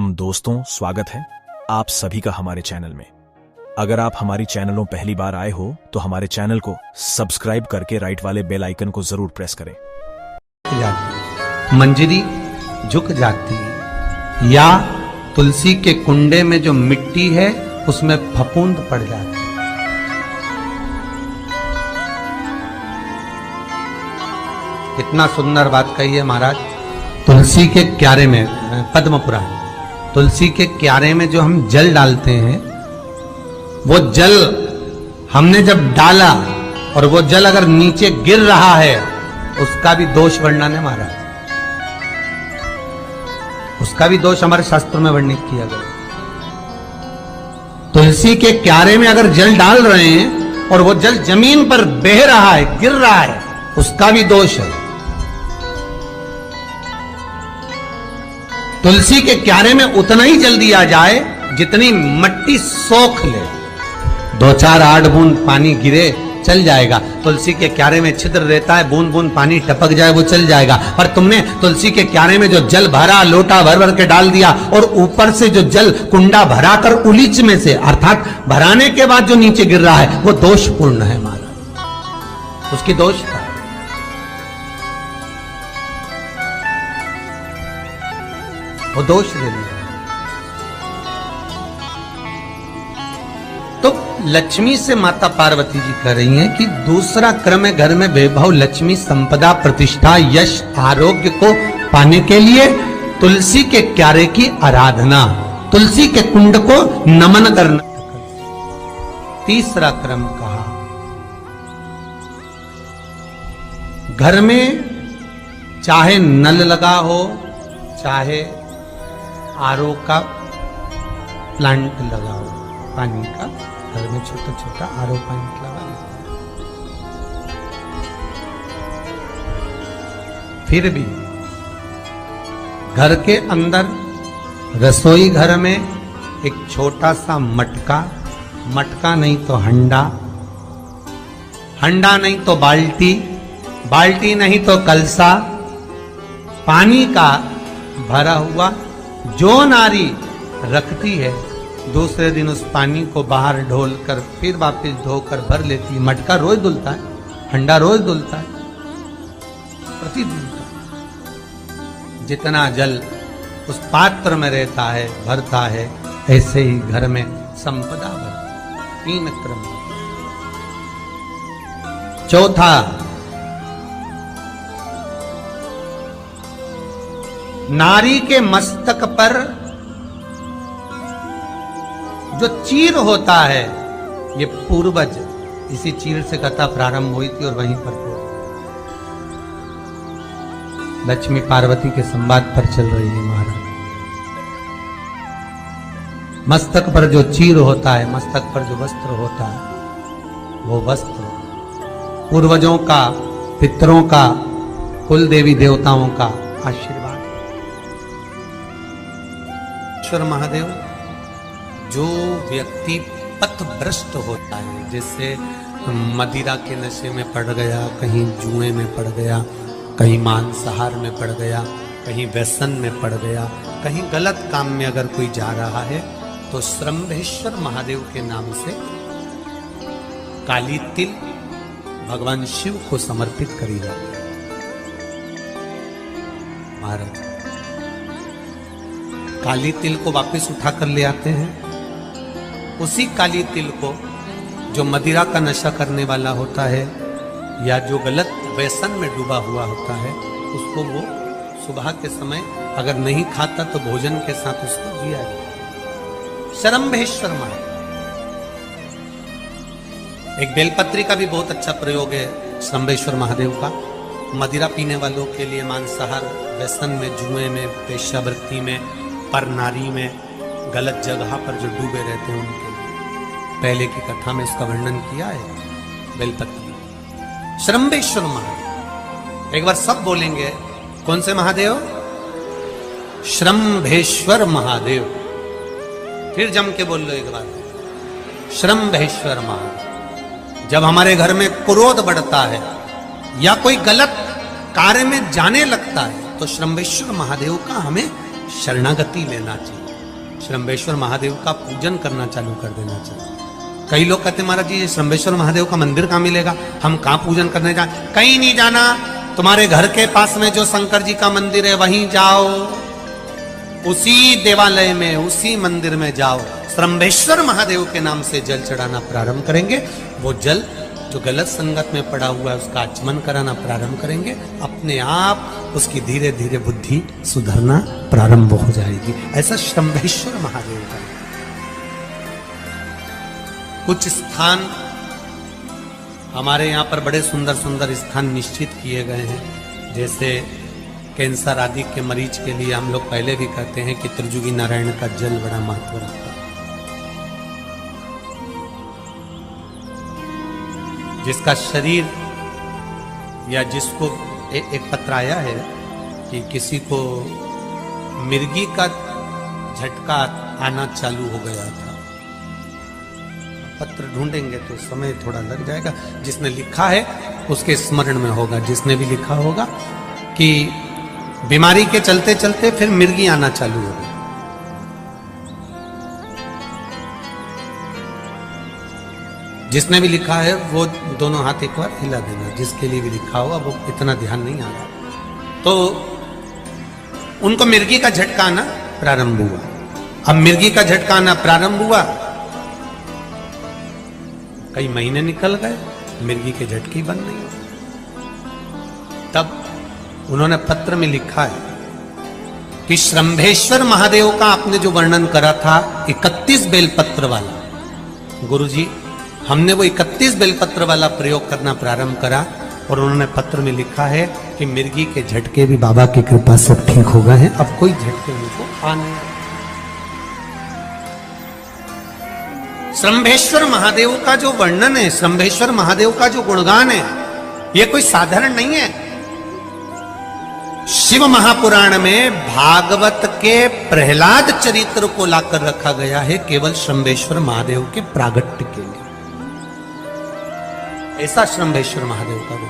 दोस्तों, स्वागत है आप सभी का हमारे चैनल में। अगर आप हमारी चैनलों पहली बार आए हो तो हमारे चैनल को सब्सक्राइब करके राइट वाले बेल आइकन को जरूर प्रेस करें। मंजरी झुक जाती है या तुलसी के कुंडे में जो मिट्टी है उसमें फफूंद पड़ जाती है। कितना सुंदर बात कही है महाराज। तुलसी के क्यारे में, पद्म पुराण, तुलसी के क्यारे में जो हम जल डालते हैं, वो जल हमने जब डाला और वो जल अगर नीचे गिर रहा है, उसका भी दोष वर्णन है महाराज। उसका भी दोष हमारे शास्त्र में वर्णित किया गया। तुलसी के क्यारे में अगर जल डाल रहे हैं और वो जल जमीन पर बह रहा है, गिर रहा है, उसका भी दोष है। तुलसी के क्यारे में उतना ही जल दिया जाए जितनी मट्टी सोख ले। 2-4 8 बूंद पानी गिरे चल जाएगा। तुलसी के क्यारे में छिद्र रहता है, बूंद बूंद पानी टपक जाए वो चल जाएगा। पर तुमने तुलसी के क्यारे में जो जल भरा, लोटा भर भर के डाल दिया और ऊपर से जो जल कुंडा भरा कर उलीच में से, अर्थात भराने के बाद जो नीचे गिर रहा है, वो दोषपूर्ण है महाराज। उसकी दोष था। वो दोष ले लिया। तो लक्ष्मी से माता पार्वती जी कह रही हैं कि दूसरा क्रम है घर में वैभव, लक्ष्मी, संपदा, प्रतिष्ठा, यश, आरोग्य को पाने के लिए तुलसी के क्यारे की आराधना, तुलसी के कुंड को नमन करना। तीसरा क्रम कहा, घर में चाहे नल लगा हो, चाहे आरओ का प्लांट लगा हो, पानी का, घर में छोटा छोटा आरओ प्लांट लगा हो, फिर भी घर के अंदर रसोई घर में एक छोटा सा मटका, मटका नहीं तो हंडा, हंडा नहीं तो बाल्टी, बाल्टी नहीं तो कलसा, पानी का भरा हुआ जो नारी रखती है, दूसरे दिन उस पानी को बाहर ढोल कर फिर वापस धोकर भर लेती है। मटका रोज धुलता है, हंडा रोज धुलता है, प्रतिदिन का। जितना जल उस पात्र में रहता है, भरता है, ऐसे ही घर में संपदा भर। 3 क्रम। चौथा, नारी के मस्तक पर जो चीर होता है, ये पूर्वज, इसी चीर से कथा प्रारंभ हुई थी और वहीं पर लक्ष्मी पार्वती के संवाद पर चल रही है महाराज। मस्तक पर जो चीर होता है, मस्तक पर जो वस्त्र होता है, वो वस्त्र पूर्वजों का, पितरों का, कुल देवी देवताओं का आशीर्वाद। महादेव, जो व्यक्ति पथभ्रष्ट होता है, जैसे मदिरा के नशे में पड़ गया, कहीं जुए में पड़ गया, कहीं मांसाहार में पड़ गया, कहीं व्यसन में पड़ गया, कहीं गलत काम में अगर कोई जा रहा है, तो श्रम्भेश्वर महादेव के नाम से काली तिल भगवान शिव को समर्पित करी जाती है महाराज। काली तिल को वापस उठा कर ले आते हैं। उसी काली तिल को जो मदिरा का नशा करने वाला होता है या जो गलत व्यसन में डूबा हुआ होता है, उसको वो सुबह के समय अगर नहीं खाता तो भोजन के साथ उसको दिया जाए। श्रम्भेश्वर महादेव। एक बेलपत्री का भी बहुत अच्छा प्रयोग है श्रम्भेश्वर महादेव का। मदिरा पीने वालों के लिए, मांसाहार, व्यसन में, जुए में, वेश्यावृत्ति में, पर नारी में, गलत जगह पर जो डूबे रहते हैं उनके लिए पहले की कथा में इसका वर्णन किया है। बेलपत्री, श्रम्भेश्वर महादेव। एक बार सब बोलेंगे, कौन से महादेव? श्रम्भेश्वर महादेव। फिर जम के बोल लो एक बार, श्रम्भेश्वर महादेव। जब हमारे घर में क्रोध बढ़ता है या कोई गलत कार्य में जाने लगता है, तो श्रम्भेश्वर महादेव का हमें शरणागति लेना चाहिए। श्रम्भेश्वर महादेव का पूजन करना चालू कर देना चाहिए। कई लोग कहते महाराज जी ये श्रम्भेश्वर महादेव का मंदिर कहाँ मिलेगा, हम कहाँ पूजन करने जाए? कहीं नहीं जाना, तुम्हारे घर के पास में जो शंकर जी का मंदिर है वहीं जाओ, उसी देवालय में उसी मंदिर में जाओ, श्रम्भेश्वर महादेव के नाम से जल चढ़ाना प्रारंभ करेंगे। वो जल जो गलत संगत में पड़ा हुआ है उसका आचमन कराना प्रारंभ करेंगे, अपने आप उसकी धीरे धीरे बुद्धि सुधरना प्रारंभ हो जाएगी। ऐसा श्रम्भेश्वर महादेव का। कुछ स्थान हमारे यहाँ पर बड़े सुंदर सुंदर स्थान निश्चित किए गए हैं, जैसे कैंसर आदि के मरीज के लिए हम लोग पहले भी कहते हैं कि त्रिजुगी नारायण का जल बड़ा महत्व रखता है। जिसका शरीर या जिसको एक पत्र आया है कि किसी को मिर्गी का झटका आना चालू हो गया था। पत्र ढूंढेंगे तो समय थोड़ा लग जाएगा, जिसने लिखा है उसके स्मरण में होगा। जिसने भी लिखा होगा कि बीमारी के चलते चलते फिर मिर्गी आना चालू हो गई। जिसने भी लिखा है वो दोनों हाथ एक बार हिला देना, जिसके लिए भी लिखा होगा वो इतना ध्यान नहीं आ रहा। तो उनको मिर्गी का झटका आना प्रारंभ हुआ। अब मिर्गी का झटका आना प्रारंभ हुआ, कई महीने निकल गए, मिर्गी के झटके बंद नहीं हुए। तब उन्होंने पत्र में लिखा है कि श्रम्भेश्वर महादेव का आपने जो वर्णन करा था 31 बेलपत्र वाला, गुरुजी हमने वो 31 बेलपत्र वाला प्रयोग करना प्रारंभ करा और उन्होंने पत्र में लिखा है कि मिर्गी के झटके भी बाबा की कृपा से ठीक हो गए हैं, अब कोई झटके उनको आ नहीं। श्रम्भेश्वर महादेव का जो वर्णन है, श्रम्भेश्वर महादेव का जो गुणगान है, ये कोई साधारण नहीं है। शिव महापुराण में भागवत के प्रहलाद चरित्र को लाकर रखा गया है केवल श्रम्भेश्वर महादेव के प्रागट्य के लिए। ऐसा श्रम्भेश्वर महादेव का गुण।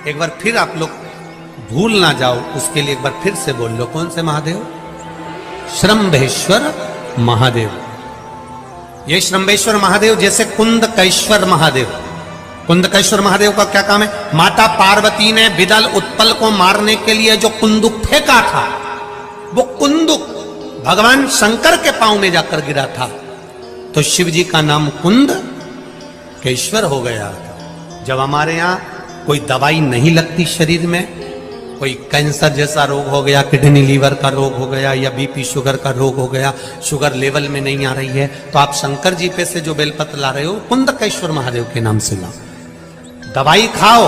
एक बार फिर आप लोग भूल ना जाओ, उसके लिए एक बार फिर से बोल लो, कौन से महादेव? श्रम्भेश्वर महादेव। ये श्रम्भेश्वर महादेव जैसे कुंदकेश्वर महादेव। कुंदकेश्वर महादेव का क्या काम है? माता पार्वती ने बिदल उत्पल को मारने के लिए जो कुंदुक फेंका था, वो कुंदुक भगवान शंकर के पांव में जाकर गिरा था, तो शिव जी का नाम कुंदकेश्वर हो गया था। जब हमारे यहाँ कोई दवाई नहीं लगती शरीर में, कोई कैंसर जैसा रोग हो गया, किडनी लीवर का रोग हो गया, या बीपी शुगर का रोग हो गया, शुगर लेवल में नहीं आ रही है, तो आप शंकर जी पे से जो बेलपत्र ला रहे हो कुंदकेश्वर महादेव के नाम से लाओ। दवाई खाओ,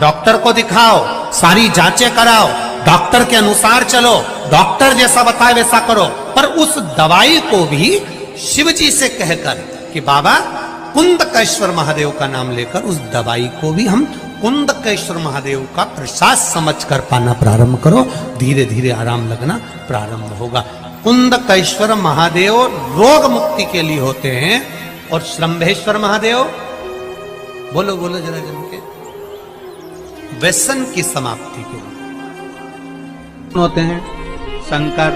डॉक्टर को दिखाओ, सारी जांचें कराओ, डॉक्टर के अनुसार चलो, डॉक्टर जैसा बताए वैसा करो, पर उस दवाई को भी शिव जी से कहकर कि बाबा कुंदकेश्वर महादेव का नाम लेकर उस दवाई को भी हम कुंदकेश्वर महादेव का प्रसाद समझकर पाना प्रारंभ करो, धीरे धीरे आराम लगना प्रारंभ होगा। कुंदकेश्वर महादेव रोग मुक्ति के लिए होते हैं और श्रम्भेश्वर महादेव, बोलो बोलो जरा जन के, व्यसन की समाप्ति के लिए होते हैं। शंकर,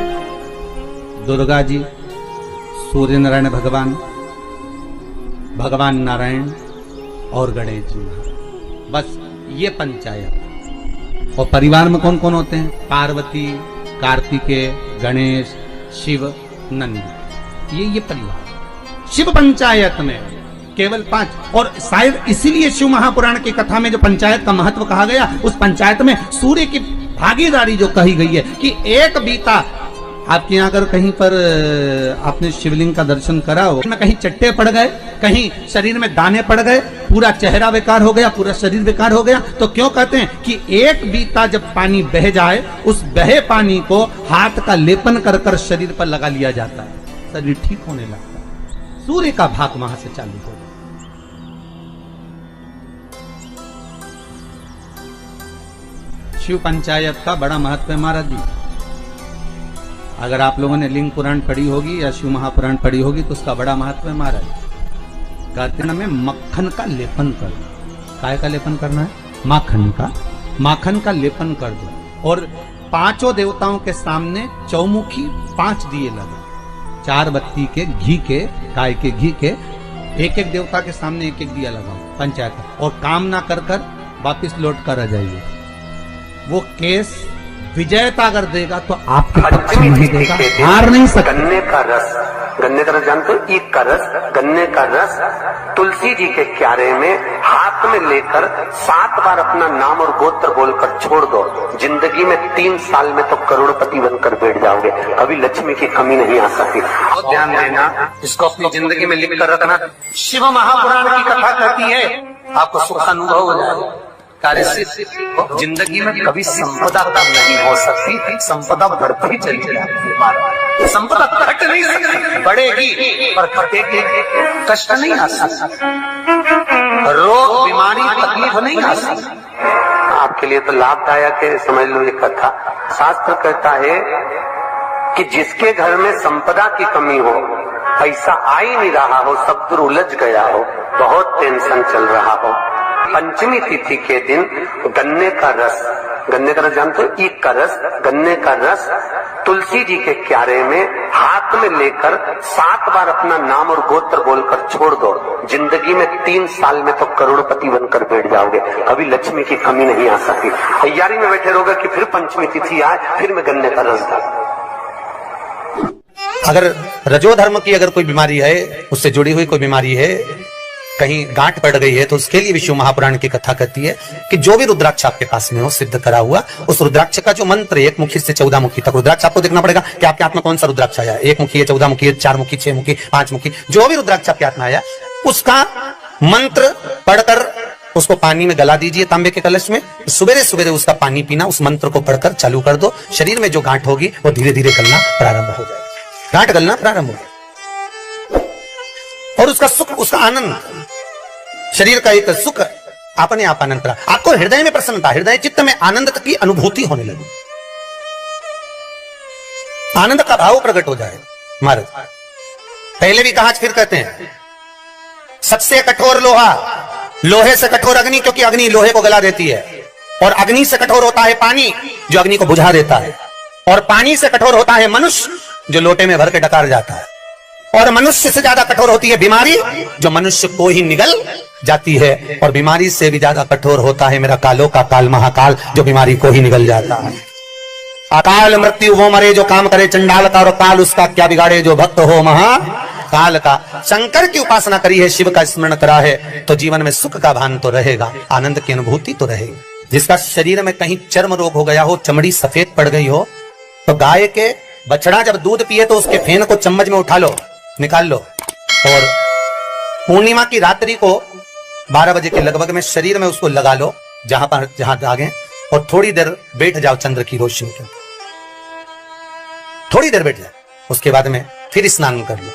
दुर्गा जी, सूर्य नारायण भगवान, भगवान नारायण और गणेश जी, बस ये पंचायत। और परिवार में कौन कौन होते हैं? पार्वती, कार्तिकेय, गणेश, शिव, नंदी, ये परिवार। शिव पंचायत में केवल 5। और शायद इसीलिए शिव महापुराण की कथा में जो पंचायत का महत्व कहा गया, उस पंचायत में सूर्य की भागीदारी जो कही गई है कि एक बीता आपके यहाँ अगर कहीं पर आपने शिवलिंग का दर्शन करा हो, कहीं चट्टे पड़ गए, कहीं शरीर में दाने पड़ गए, पूरा चेहरा बेकार हो गया, पूरा शरीर बेकार हो गया, तो क्यों कहते हैं कि एक बीता जब पानी बह जाए, उस बहे पानी को हाथ का लेपन कर कर शरीर पर लगा लिया जाता है, शरीर ठीक होने लगता है। सूर्य का भाग वहां से चालू हो गया। शिव पंचायत का बड़ा महत्व है महाराज जी। अगर आप लोगों ने लिंग पुराण पढ़ी होगी या शिव महापुराण पढ़ी होगी तो उसका बड़ा महत्व है महाराज। कहते हैं में मक्खन का लेपन कर दो। काय का लेपन करना है? माखन का लेपन कर दो। और पांचों देवताओं के सामने चौमुखी 5 दिए लगाओ, 4 बत्ती के घी के, गाय के घी के, एक एक देवता के सामने एक एक दिया लगाओ पंचायत, और कामना कर कर वापिस लौट कर आ जाइए। वो केस विजयता अगर देगा तो आपके पक्ष में ही देगा, हार नहीं सकता। गन्ने का रस, गन्ने का रस जानते हो, ईख का रस, गन्ने का रस तुलसी जी के क्यारे में हाथ में लेकर 7 बार अपना नाम और गोत्र बोलकर छोड़ दो, जिंदगी में 3 साल में तो करोड़पति बनकर बैठ जाओगे, कभी लक्ष्मी की कमी नहीं आ सकती। और ध्यान देना, इसको अपनी जिंदगी में लिख कर रखना। शिव महापुराण की कथा कहती है, आपको सुख अनुभव हो जाएगा। कार्य से जिंदगी में कभी संपदा कम नहीं हो सकती, संपदा बढ़ती चली जाती है। संपदा घट नहीं सकती, बढ़ेगी पर घटेगी, कष्ट नहीं आ सकता, रोग बीमारी तकलीफ नहीं आ सकती। आपके लिए तो लाभदायक है, समझ लो ये कथा। शास्त्र कहता है कि जिसके घर में संपदा की कमी हो, पैसा आ ही नहीं रहा हो, सब दूर उलझ गया हो, बहुत टेंशन चल रहा हो, पंचमी तिथि के दिन गन्ने का रस, गन्ने का रस जानते हो, ईख का रस, गन्ने का रस तुलसी जी के क्यारे में हाथ में लेकर 7 बार अपना नाम और गोत्र बोलकर छोड़ दो, जिंदगी में 3 साल में तो करोड़पति बनकर बैठ जाओगे, कभी लक्ष्मी की कमी नहीं आ सकती। तैयारी में बैठे रहोगे कि फिर पंचमी तिथि आए, फिर मैं गन्ने का रस डाल। अगर रजोधर्म की अगर कोई बीमारी है, उससे जुड़ी हुई कोई बीमारी है, कहीं गांठ पड़ गई है, तो उसके लिए भी शिव महापुराण की कथा कहती है कि जो भी रुद्राक्ष आपके पास में हो सिद्ध करा हुआ, उस रुद्राक्ष का जो मंत्र 1 मुखी से 14 मुखी तक, रुद्राक्ष आपको देखना पड़ेगा कि आपके हाथ में कौन सा रुद्राक्ष आया है, 1 मुखी है, 14 मुखी है, 4 मुखी, 6 मुखी, 5 मुखी, जो भी रुद्राक्ष आपके हाथ में आया, उसका मंत्र पढ़कर उसको पानी में गला दीजिए तांबे के कलश में। सुबह सुबह उसका पानी पीना, उस मंत्र को पढ़कर चालू कर दो, शरीर में जो गांठ होगी वो धीरे धीरे गलना प्रारंभ हो जाएगी, गांठ गलना प्रारंभ हो जाएगा, और उसका सुख, उसका आनंद, शरीर का एक सुख अपने आप आनंद, आपको हृदय में प्रसन्नता, हृदय चित्त में आनंद की अनुभूति होने लगी, आनंद का भाव प्रकट हो जाए। महाराज पहले भी कहा, फिर कहते हैं, सबसे कठोर लोहा, लोहे से कठोर अग्नि, क्योंकि अग्नि लोहे को गला देती है, और अग्नि से कठोर होता है पानी, जो अग्नि को बुझा देता है, और पानी से कठोर होता है मनुष्य, जो लोटे में भर के डकार जाता है, और मनुष्य से ज्यादा कठोर होती है बीमारी, जो मनुष्य को ही निगल जाती है, और बीमारी से भी ज्यादा कठोर होता है मेरा कालो का काल महाकाल, जो बीमारी को ही निगल जाता है। अकाल मृत्यु वो मरे जो काम करे चंडाल का, और काल उसका क्या बिगाड़े जो भक्त हो महाकाल का। शंकर की उपासना करी है, शिव का स्मरण करा है, तो जीवन में सुख का भान तो रहेगा, आनंद की अनुभूति तो रहेगी। जिसका शरीर में कहीं चर्म रोग हो गया हो, चमड़ी सफेद पड़ गई हो, तो गाय के बछड़ा जब दूध पिए तो उसके फेन को चम्मच में उठा लो, निकाल लो, और पूर्णिमा की रात्रि को 12 बजे के लगभग में शरीर में उसको लगा लो, जहां दागे, और थोड़ी देर बैठ जाओ चंद्र की रोशनी के, थोड़ी देर बैठ जाओ, उसके बाद में फिर स्नान कर लो।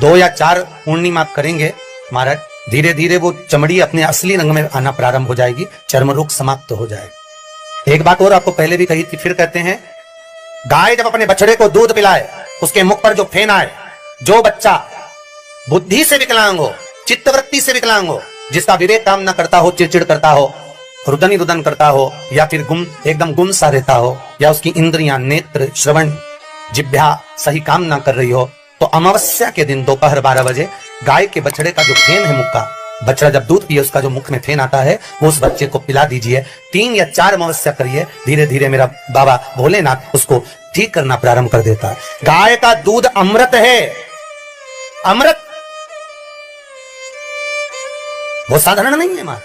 2 या 4 पूर्णिमा करेंगे महाराज, धीरे धीरे वो चमड़ी अपने असली रंग में आना प्रारंभ हो जाएगी, चर्म रोग समाप्त हो जाएगा। एक बात और आपको पहले भी कही थी, फिर कहते हैं, गाय जब अपने बछड़े को दूध पिलाए, उसके मुख पर जो फेन आए, जो बच्चा बुद्धि से विकलांग हो, चित्तवृत्ति से विकलांग हो, जिसका विवेक काम न करता हो, चिड़चिड़ करता हो, रुदन रुदन करता हो, या फिर एकदम गुम सा रहता हो, या उसकी इंद्रियां नेत्र श्रवण जिह्वा सही काम ना कर रही हो, तो अमावस्या के दिन दोपहर 12 बजे गाय के बछड़े का जो फेन है, मुख का बछड़ा जब दूध पिए उसका जो मुख में फेन आता है, वो उस बच्चे को पिला दीजिए। 3 या 4 अमावस्या करिए, धीरे धीरे मेरा बाबा भोलेनाथ उसको ठीक करना प्रारंभ कर देता है। गाय का दूध अमृत है, अमृत, वो साधारण नहीं है हमारा,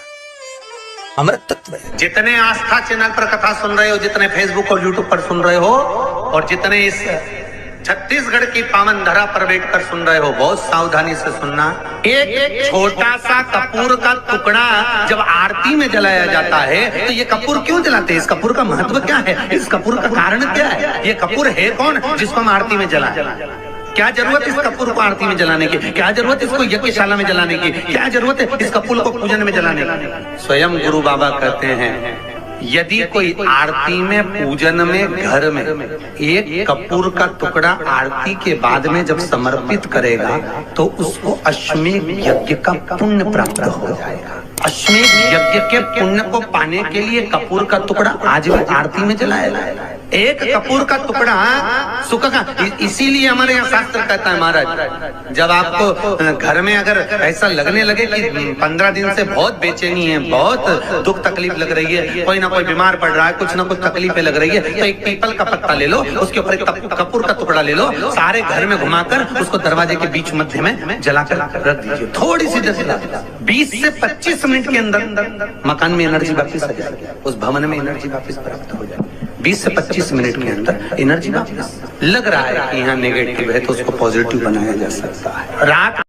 अमृत तत्व है। जितने आस्था चैनल पर कथा सुन रहे हो, जितने फेसबुक और यूट्यूब पर सुन रहे हो, और जितने इस छत्तीसगढ़ की पावन धरा पर बैठकर सुन रहे हो, बहुत सावधानी से सुनना। एक छोटा सा कपूर का टुकड़ा जब आरती में जलाया जाता है, तो ये कपूर क्यों जलाते हैं? इस कपूर का महत्व क्या है? इस कपूर का कारण क्या है? ये कपूर है कौन जिसको हम आरती में जलाएं? क्या जरूरत इस कपूर को आरती में जलाने की? क्या जरूरत इसको यज्ञशाला में जलाने की? क्या जरूरत है इस कपूर को पूजन में जलाने की? स्वयं गुरु बाबा कहते हैं, यदि कोई आरती में, पूजन में, घर में एक कपूर का टुकड़ा आरती के बाद में जब समर्पित करेगा, तो उसको अश्वमेध यज्ञ का पुण्य प्राप्त हो जाएगा। अश्वमेध यज्ञ के पुण्य को पाने के लिए कपूर का टुकड़ा आज भी आरती में जलाया जाए। एक कपूर का टुकड़ा सुख का, इसीलिए हमारे यहाँ शास्त्र कहता है महाराज, जब आपको घर में अगर ऐसा लगने लगे कि 15 दिन से बहुत बेचैनी है, बहुत दुख तकलीफ लग रही है, कोई ना कोई बीमार पड़ रहा है, कुछ ना कुछ तकलीफें लग रही है, तो एक पीपल का पत्ता ले लो, उसके ऊपर एक कपूर का टुकड़ा ले लो, सारे घर में घुमाकर उसको दरवाजे के बीच मध्य में जलाकर रख दीजिए। थोड़ी सी देर 20 से 25 मिनट के अंदर मकान में एनर्जी वापस आ जाएगी, उस भवन में एनर्जी वापस प्राप्त हो जाएगी। 20 से 25 मिनट के अंदर एनर्जी वापस। लग रहा है कि यहाँ नेगेटिव है तो उसको पॉजिटिव बनाया जा सकता है। रात